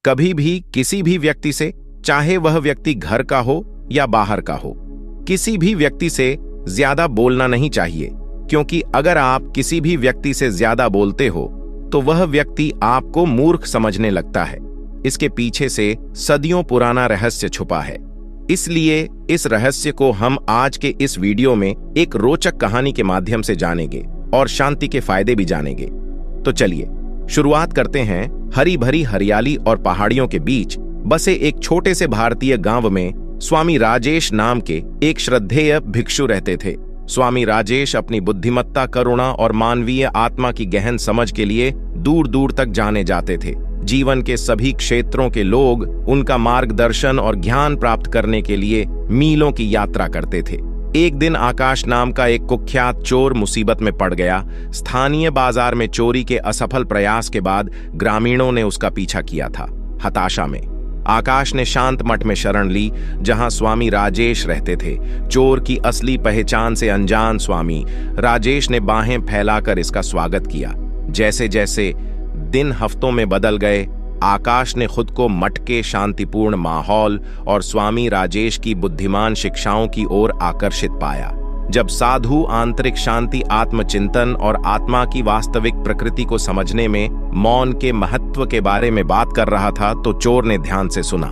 कभी भी किसी भी व्यक्ति से, चाहे वह व्यक्ति घर का हो या बाहर का हो, किसी भी व्यक्ति से ज्यादा बोलना नहीं चाहिए, क्योंकि अगर आप किसी भी व्यक्ति से ज्यादा बोलते हो तो वह व्यक्ति आपको मूर्ख समझने लगता है। इसके पीछे से सदियों पुराना रहस्य छुपा है। इसलिए इस रहस्य को हम आज के इस वीडियो में एक रोचक कहानी के माध्यम से जानेंगे और शांति के फायदे भी जानेंगे। तो चलिए शुरुआत करते हैं। हरी भरी हरियाली और पहाड़ियों के बीच बसे एक छोटे से भारतीय गांव में स्वामी राजेश नाम के एक श्रद्धेय भिक्षु रहते थे। स्वामी राजेश अपनी बुद्धिमत्ता, करुणा और मानवीय आत्मा की गहन समझ के लिए दूर दूर तक जाने जाते थे। जीवन के सभी क्षेत्रों के लोग उनका मार्गदर्शन और ज्ञान प्राप्त करने के लिए मीलों की यात्रा करते थे। एक दिन आकाश नाम का एक कुख्यात चोर मुसीबत में पड़ गया। स्थानीय बाजार में चोरी के असफल प्रयास के बाद ग्रामीणों ने उसका पीछा किया था। हताशा में आकाश ने शांत मठ में शरण ली, जहां स्वामी राजेश रहते थे। चोर की असली पहचान से अनजान स्वामी राजेश ने बाहें फैलाकर इसका स्वागत किया। जैसे जैसे दिन हफ्तों में बदल गए, आकाश ने खुद को मठ के शांतिपूर्ण माहौल और स्वामी राजेश की बुद्धिमान शिक्षाओं की ओर आकर्षित पाया। जब साधु आंतरिक शांति, आत्मचिंतन और आत्मा की वास्तविक प्रकृति को समझने में मौन के महत्व के बारे में बात कर रहा था, तो चोर ने ध्यान से सुना।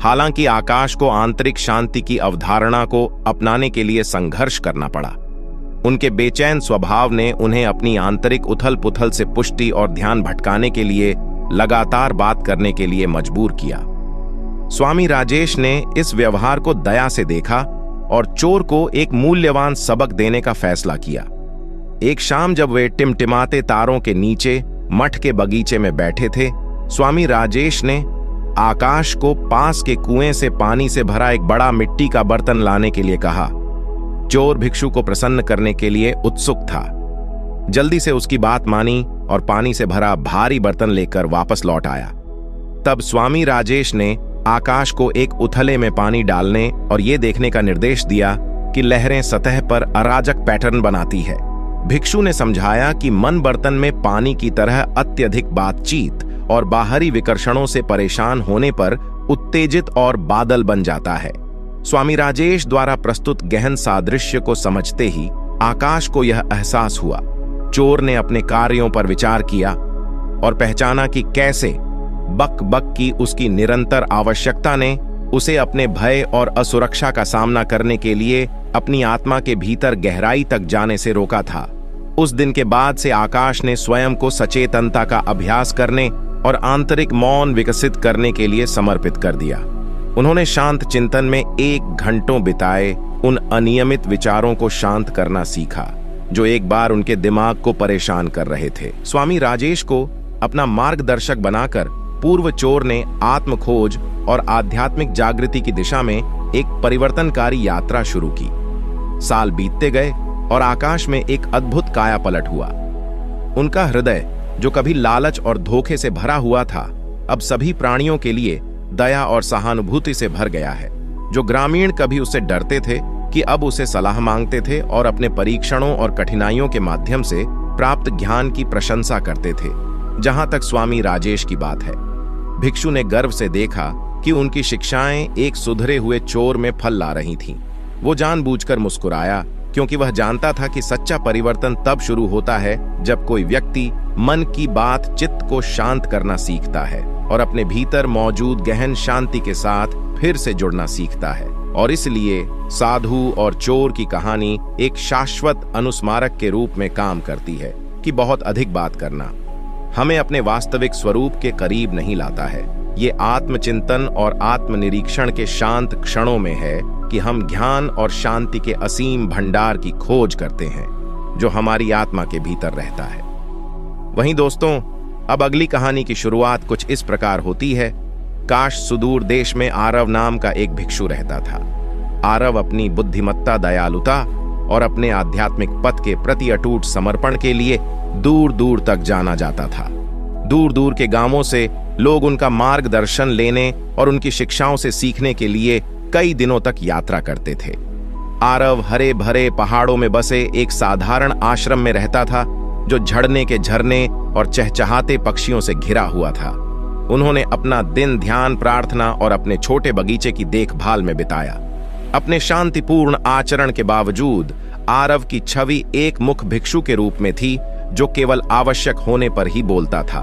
हालांकि आकाश को आंतरिक शांति की अवधारणा को अपनाने के लिए संघर्ष करना पड़ा। उनके बेचैन स्वभाव ने उन्हें अपनी आंतरिक उथल पुथल से पुष्टि और ध्यान भटकाने के लिए लगातार बात करने के लिए मजबूर किया। स्वामी राजेश ने इस व्यवहार को दया से देखा और चोर को एक मूल्यवान सबक देने का फैसला किया। एक शाम जब वे टिमटिमाते तारों के नीचे मठ के बगीचे में बैठे थे, स्वामी राजेश ने आकाश को पास के कुएं से पानी से भरा एक बड़ा मिट्टी का बर्तन लाने के लिए कहा। चोर भिक्षु को प्रसन्न करने के लिए उत्सुक था। जल्दी से उसकी बात मानी और पानी से भरा भारी बर्तन लेकर वापस लौट आया। तब स्वामी राजेश ने आकाश को एक उथले में पानी डालने और यह देखने का निर्देश दिया कि लहरें सतह पर अराजक पैटर्न बनाती है। भिक्षु ने समझाया कि मन बर्तन में पानी की तरह अत्यधिक बातचीत और बाहरी विकर्षणों से परेशान होने पर उत्तेजित और बादल बन जाता है। स्वामी राजेश द्वारा प्रस्तुत गहन सादृश्य को समझते ही आकाश को यह एहसास हुआ। चोर ने अपने कार्यों पर विचार किया और पहचाना कि कैसे बक बक की उसकी निरंतर आवश्यकता ने उसे अपने भय और असुरक्षा का सामना करने के लिए अपनी आत्मा के भीतर गहराई तक जाने से रोका था। उस दिन के बाद से आकाश ने स्वयं को सचेतनता का अभ्यास करने और आंतरिक मौन विकसित करने के लिए समर्पित कर दिया। उन्होंने शांत चिंतन में 1 घंटों बिताए, उन अनियमित विचारों को शांत करना सीखा जो एक बार उनके दिमाग को परेशान कर रहे थे। स्वामी राजेश को अपना मार्गदर्शक बनाकर पूर्व चोर ने आत्म खोज और आध्यात्मिक जागृति की दिशा में एक परिवर्तनकारी यात्रा शुरू की। साल बीतते गए और आकाश में एक अद्भुत काया पलट हुआ। उनका हृदय, जो कभी लालच और धोखे से भरा हुआ था, अब सभी प्राणियों के लिए दया और सहानुभूति से भर गया है। जो ग्रामीण कभी उससे डरते थे कि अब उसे सलाह मांगते थे और अपने परीक्षणों और कठिनाइयों के माध्यम से प्राप्त ज्ञान की प्रशंसा करते थे। जहां तक स्वामी राजेश की बात है, भिक्षु ने गर्व से देखा कि उनकी शिक्षाएं एक सुधरे हुए चोर में फल ला रही थीं। वो जानबूझकर मुस्कुराया, क्योंकि वह जानता था कि सच्चा परिवर्तन तब शुरू होता है जब कोई व्यक्ति मन की बात, चित्त को शांत करना सीखता है और अपने भीतर मौजूद गहन शांति के साथ फिर से जुड़ना सीखता है। और इसलिए साधु और चोर की कहानी एक शाश्वत अनुस्मारक के रूप में काम करती है कि बहुत अधिक बात करना हमें अपने वास्तविक स्वरूप के करीब नहीं लाता है। ये आत्मचिंतन और आत्मनिरीक्षण के शांत क्षणों में है कि हम ज्ञान और शांति के असीम भंडार की खोज करते हैं, जो हमारी आत्मा के भीतर रहता है। वहीं दोस्तों, अब अगली कहानी की शुरुआत कुछ इस प्रकार होती है। काश सुदूर देश में आरव नाम का एक भिक्षु रहता था। आरव अपनी बुद्धिमत्ता, दयालुता और अपने आध्यात्मिक पथ के प्रति अटूट समर्पण के लिए दूर दूर तक जाना जाता था। दूर दूर के गांवों से लोग उनका मार्गदर्शन लेने और उनकी शिक्षाओं से सीखने के लिए कई दिनों तक यात्रा करते थे। आरव हरे भरे पहाड़ों में बसे एक साधारण आश्रम में रहता था, जो झड़ने के झरने और चहचहाते पक्षियों से घिरा हुआ था। उन्होंने अपना दिन ध्यान, प्रार्थना और अपने छोटे बगीचे की देखभाल में बिताया। अपने शांतिपूर्ण आचरण के बावजूद आरव की छवि एक मुख भिक्षु के रूप में थी, जो केवल आवश्यक होने पर ही बोलता था।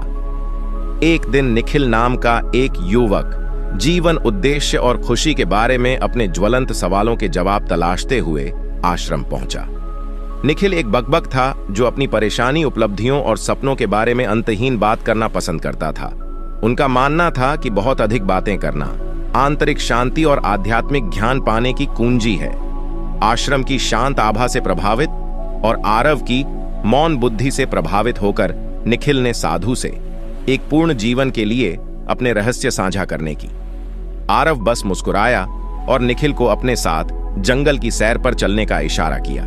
एक दिन निखिल नाम का एक युवक जीवन उद्देश्य और खुशी के बारे में अपने ज्वलंत सवालों के जवाब तलाशते हुए आश्रम पहुंचा। निखिल एक बकबक था जो अपनी परेशानी, उपलब्धियों और सपनों के बारे में अंतहीन बात करना पसंद करता था। उनका मानना था कि बहुत अधिक बातें करना आंतरिक शांति और आध्यात्मिक ज्ञान पाने की कुंजी है। आश्रम की शांत आभा से प्रभावित और आरव की मौन बुद्धि से प्रभावित होकर निखिल ने साधु से एक पूर्ण जीवन के लिए अपने रहस्य साझा करने की। आरव बस मुस्कुराया और निखिल को अपने साथ जंगल की सैर पर चलने का इशारा किया।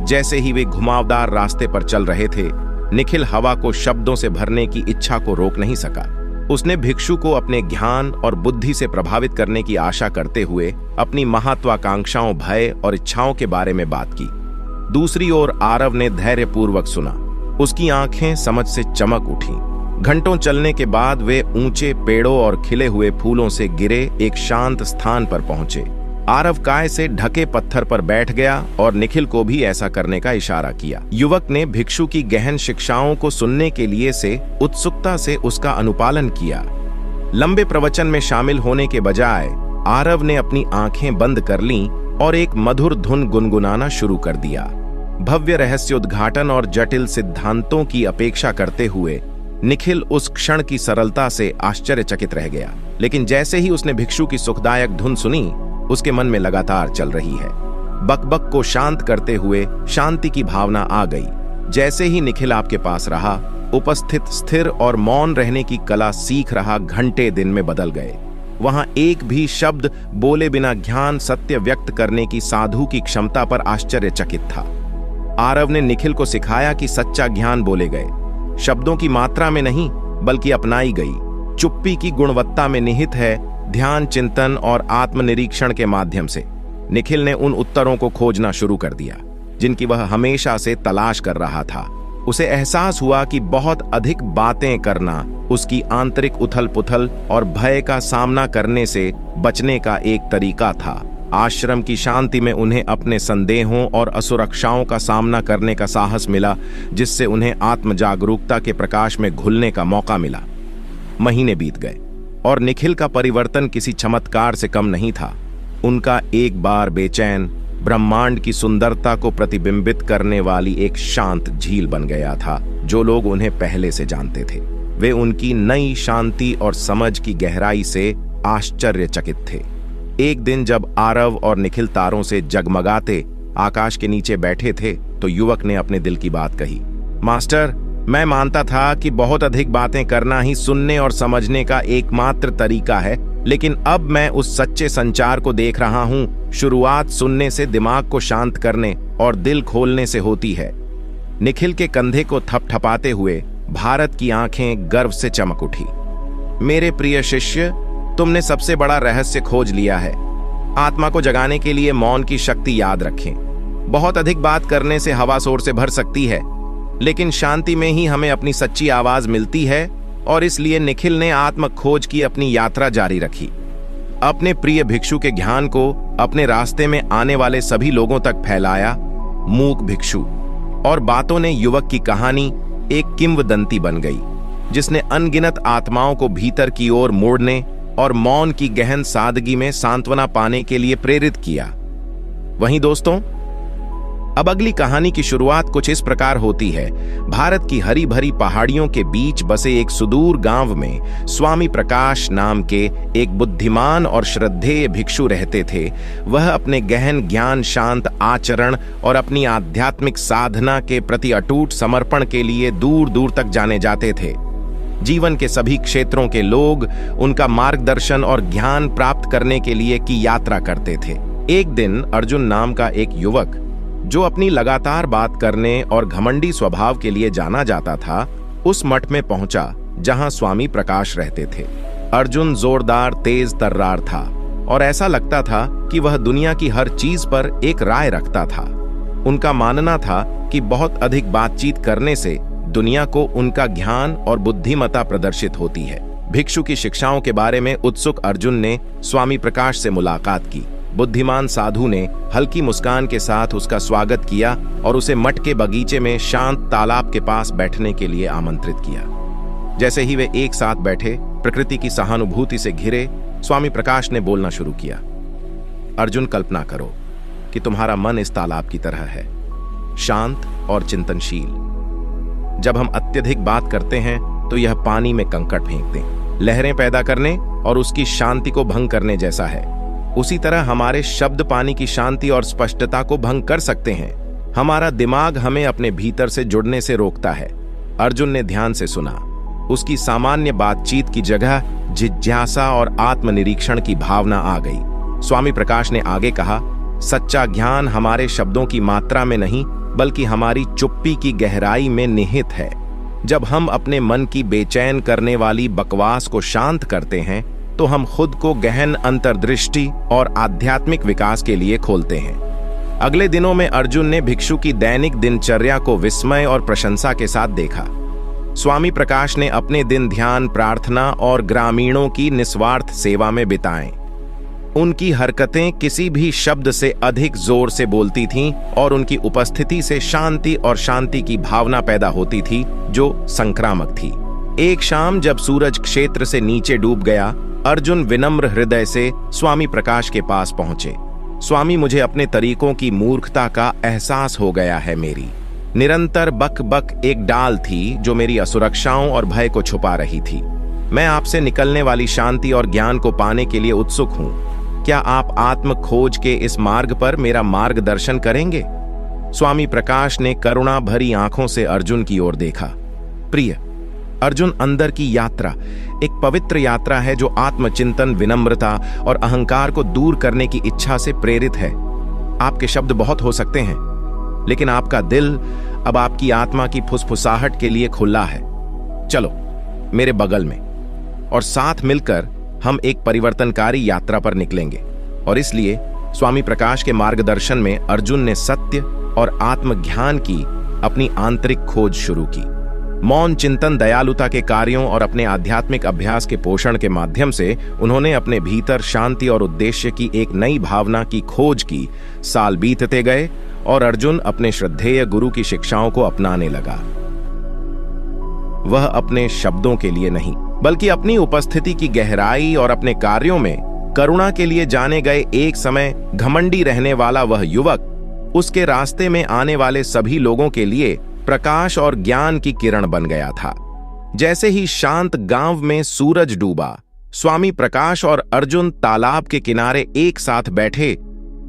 जैसे ही वे घुमावदार रास्ते पर चल रहे थे, निखिल हवा को शब्दों से भरने की इच्छा को रोक नहीं सका। उसने भिक्षु को अपने ज्ञान और बुद्धि से प्रभावित करने की आशा करते हुए अपनी महत्वाकांक्षाओं, भय और इच्छाओं के बारे में बात की। दूसरी ओर आरव ने धैर्यपूर्वक सुना। उसकी आंखें समझ से चमक उठी। घंटों चलने के बाद वे ऊंचे पेड़ों और खिले हुए फूलों से घिरे एक शांत स्थान पर पहुंचे। आरव काय से ढके पत्थर पर बैठ गया और निखिल को भी ऐसा करने का इशारा किया। युवक ने भिक्षु की गहन शिक्षाओं को सुनने के लिए से उत्सुकता से उसका अनुपालन किया। लंबे प्रवचन में शामिल होने के बजाय आरव ने अपनी आंखें बंद कर लीं और एक मधुर धुन गुनगुनाना शुरू कर दिया। भव्य रहस्य उद्घाटन और जटिल सिद्धांतों की अपेक्षा करते हुए निखिल उस क्षण की सरलता से आश्चर्यचकित रह गया। लेकिन जैसे ही उसने भिक्षु की सुखदायक धुन सुनी, उसके मन में लगातार चल रही है बकबक को शांत करते हुए शांति की भावना आ गई। जैसे ही निखिल आपके पास रहा, उपस्थित स्थिर और मौन रहने की कला सीख रहा घंटे दिन में बदल गए। वहां एक भी शब्द बोले बिना ज्ञान सत्य व्यक्त करने की साधु की क्षमता पर आश्चर्यचकित था। आरव ने निखिल को सिखाया कि सच्चा ज्ञान बोले गए शब्दों की मात्रा में नहीं, बल्कि अपनाई गई चुप्पी की गुणवत्ता में निहित है। ध्यान, चिंतन और आत्मनिरीक्षण के माध्यम से निखिल ने उन उत्तरों को खोजना शुरू कर दिया जिनकी वह हमेशा से तलाश कर रहा था। उसे एहसास हुआ कि बहुत अधिक बातें करना उसकी आंतरिक उथल-पुथल और भय का सामना करने से बचने का एक तरीका था। आश्रम की शांति में उन्हें अपने संदेहों और असुरक्षाओं का सामना करने का साहस मिला, जिससे उन्हें आत्म जागरूकता के प्रकाश में घुलने का मौका मिला। महीने बीत गए और निखिल का परिवर्तन किसी चमत्कार से कम नहीं था। उनका एक बार बेचैन ब्रह्मांड की सुंदरता को प्रतिबिंबित करने वाली एक शांत झील बन गया था। जो लोग उन्हें पहले से जानते थे, वे उनकी नई शांति और समझ की गहराई से आश्चर्यचकित थे। एक दिन जब आरव और निखिल तारों से जगमगाते आकाश के नीचे बैठे थे, तो युवक ने अपने दिल की बात कही। मास्टर, मैं मानता था कि बहुत अधिक बातें करना ही सुनने और समझने का एकमात्र तरीका है, लेकिन अब मैं उस सच्चे संचार को देख रहा हूं। शुरुआत सुनने से दिमाग को शांत करने और दिल खोलने से होती है। निखिल के कंधे को थपथपाते हुए भारत की आंखें गर्व से चमक उठी। मेरे प्रिय शिष्य, तुमने सबसे बड़ा रहस्य खोज लिया है। आत्मा को जगाने के लिए मौन की शक्ति याद रखें। बहुत अधिक बात करने से हवा शोर से भर सकती है, लेकिन शांति में ही हमें अपनी सच्ची आवाज मिलती है। और इसलिए निखिल ने आत्म खोज की अपनी यात्रा जारी रखी। अपने प्रिय भिक्षु के ज्ञान को अपने रास्ते में आने वाले सभी लोगों तक फैलाया। मूक भिक्षु और बातों ने युवक की कहानी एक किंवदंती बन गई, जिसने अनगिनत आत्माओं को भीतर की ओर मोड़ने और मौन की गहन सादगी में सांत्वना पाने के लिए प्रेरित किया। वहीं दोस्तों, अब अगली कहानी की शुरुआत कुछ इस प्रकार होती है। भारत की हरी भरी पहाड़ियों के बीच बसे एक सुदूर गांव में स्वामी प्रकाश नाम के एक बुद्धिमान और श्रद्धेय भिक्षु रहते थे। वह अपने गहन ज्ञान, शांत आचरण और अपनी आध्यात्मिक साधना के प्रति अटूट समर्पण के लिए दूर दूर तक जाने जाते थे। जीवन के सभी क्षेत्रों के लोग उनका मार्गदर्शन और ज्ञान प्राप्त करने के लिए की यात्रा करते थे। एक दिन अर्जुन नाम का एक युवक, जो अपनी लगातार बात करने और घमंडी स्वभाव के लिए जाना जाता था, उस मठ में पहुंचा जहां स्वामी प्रकाश रहते थे। अर्जुन जोरदार, तेज तर्रार था और ऐसा लगता था कि वह दुनिया की हर चीज पर एक राय रखता था। उनका मानना था कि बहुत अधिक बातचीत करने से दुनिया को उनका ज्ञान और बुद्धिमत्ता प्रदर्शित होती है। भिक्षु की शिक्षाओं के बारे में उत्सुक अर्जुन ने स्वामी प्रकाश से मुलाकात की। बुद्धिमान साधु ने हल्की मुस्कान के साथ उसका स्वागत किया और उसे मठ के बगीचे में शांत तालाब के पास बैठने के लिए आमंत्रित किया। जैसे ही वे एक साथ बैठे, प्रकृति की सहानुभूति से घिरे, स्वामी प्रकाश ने बोलना शुरू किया। अर्जुन, कल्पना करो कि तुम्हारा मन इस तालाब की तरह है, शांत और चिंतनशील। जब हम अत्यधिक बात करते हैं तो यह पानी में कंकड़ फेंक दें, लहरें पैदा करने और उसकी शांति को भंग करने जैसा है। उसी तरह हमारे शब्द पानी की शांति और स्पष्टता को भंग कर सकते हैं। हमारा दिमाग हमें अपने भीतर से जुड़ने से रोकता है। अर्जुन ने ध्यान से सुना। उसकी सामान्य बातचीत की जगह जिज्ञासा और आत्मनिरीक्षण की भावना आ गई। स्वामी प्रकाश ने आगे कहा, सच्चा ज्ञान हमारे शब्दों की मात्रा में नहीं, बल्कि हमारी चुप्पी की गहराई में निहित है। जब हम अपने मन की बेचैन करने वाली बकवास को शांत करते हैं तो हम खुद को गहन अंतर्दृष्टि और आध्यात्मिक विकास के लिए खोलते हैं। अगले दिनों में अर्जुन ने भिक्षु की दैनिक दिनचर्या को विस्मय और प्रशंसा के साथ देखा। स्वामी प्रकाश ने अपने दिन ध्यान, प्रार्थना और ग्रामीणों की निस्वार्थ सेवा में बिताए। उनकी हरकतें किसी भी शब्द से अधिक जोर से बोलती थीं और उनकी उपस्थिति से शांति और शांति की भावना पैदा होती थी जो संक्रामक थी। एक शाम जब सूरज क्षेत्र से नीचे डूब गया, अर्जुन विनम्र हृदय से स्वामी प्रकाश के पास पहुंचे। स्वामी, मुझे अपने तरीकों की मूर्खता का एहसास हो गया है। मेरी निरंतर बक बक एक डाल थी जो मेरी असुरक्षाओं और भय को छुपा रही थी। मैं आपसे निकलने वाली शांति और ज्ञान को पाने के लिए उत्सुक हूं। क्या आप आत्म खोज के इस मार्ग पर मेरा मार्गदर्शन करेंगे? स्वामी प्रकाश ने करुणा भरी आंखों से अर्जुन की ओर देखा। प्रिय अर्जुन, अंदर की यात्रा एक पवित्र यात्रा है जो आत्मचिंतन, विनम्रता और अहंकार को दूर करने की इच्छा से प्रेरित है। आपके शब्द बहुत हो सकते हैं, लेकिन आपका दिल अब आपकी आत्मा की फुसफुसाहट के लिए खुला है। चलो मेरे बगल में, और साथ मिलकर हम एक परिवर्तनकारी यात्रा पर निकलेंगे। और इसलिए स्वामी प्रकाश के मार्गदर्शन में अर्जुन ने सत्य और आत्मज्ञान की अपनी आंतरिक खोज शुरू की। मौन चिंतन, दयालुता के कार्यों और अपने आध्यात्मिक अभ्यास के पोषण के माध्यम से उन्होंने अपने भीतर शांति और उद्देश्य की एक नई भावना की खोज की। साल बीतते गए और अर्जुन अपने श्रद्धेय गुरु की शिक्षाओं को अपनाने लगा। वह अपने शब्दों के लिए नहीं, बल्कि अपनी उपस्थिति की गहराई और अपने कार्यों में करुणा के लिए जाने गए एक समय घमंडी रहने वाला वह युवक उसके रास्ते में आने वाले सभी लोगों के लिए प्रकाश और ज्ञान की किरण बन गया था। जैसे ही शांत गांव में सूरज डूबा, स्वामी प्रकाश और अर्जुन तालाब के किनारे एक साथ बैठे।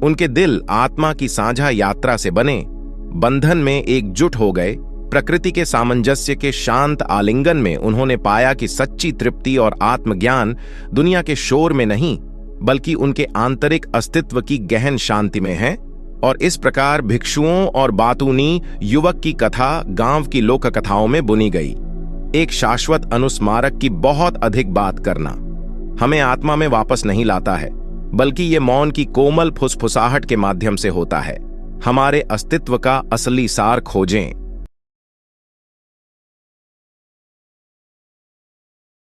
उनके दिल आत्मा की साझा यात्रा से बने बंधन में एकजुट हो गए। प्रकृति के सामंजस्य के शांत आलिंगन में उन्होंने पाया कि सच्ची तृप्ति और आत्मज्ञान दुनिया के शोर में नहीं, बल्कि उनके आंतरिक अस्तित्व की गहन शांति में है। और इस प्रकार भिक्षुओं और बातूनी युवक की कथा गांव की लोक कथाओं में बुनी गई। एक शाश्वत अनुस्मारक की बहुत अधिक बात करना हमें आत्मा में वापस नहीं लाता है, बल्कि ये मौन की कोमल फुसफुसाहट के माध्यम से होता है। हमारे अस्तित्व का असली सार खोजें।